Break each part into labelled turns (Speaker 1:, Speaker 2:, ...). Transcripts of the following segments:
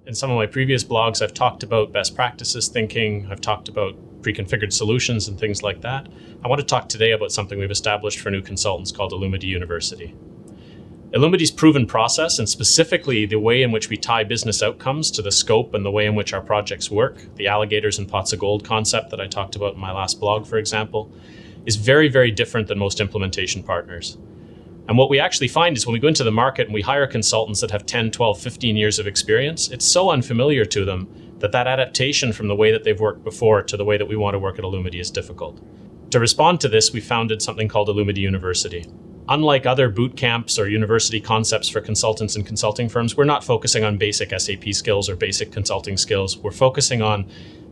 Speaker 1: In some of my previous blogs, I've talked about best practices thinking, I've talked about pre-configured solutions and things like that. I want to talk today about something we've established for new consultants called Illumiti University. Illumiti's proven process, and specifically the way in which we tie business outcomes to the scope and the way in which our projects work, the alligators and pots of gold concept that I talked about in my last blog, for example, is very, very different than most implementation partners. And what we actually find is when we go into the market and we hire consultants that have 10, 12, 15 years of experience, it's so unfamiliar to them that adaptation from the way that they've worked before to the way that we want to work at Illumiti is difficult. To respond to this, we founded something called Illumiti University. Unlike other boot camps or university concepts for consultants and consulting firms, we're not focusing on basic SAP skills or basic consulting skills. We're focusing on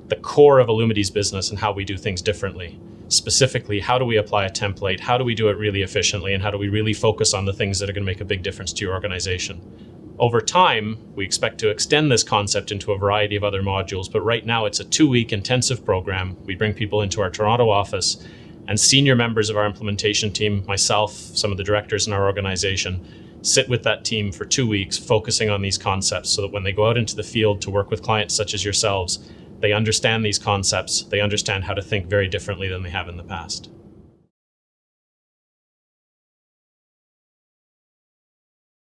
Speaker 1: the core of Illumiti's business and how we do things differently. Specifically, how do we apply a template? How do we do it really efficiently? And how do we really focus on the things that are going to make a big difference to your organization? Over time, we expect to extend this concept into a variety of other modules, but right now it's a 2-week intensive program. We bring people into our Toronto office, and senior members of our implementation team, myself, some of the directors in our organization, sit with that team for 2 weeks focusing on these concepts so that when they go out into the field to work with clients such as yourselves, they understand these concepts, they understand how to think very differently than they have in the past.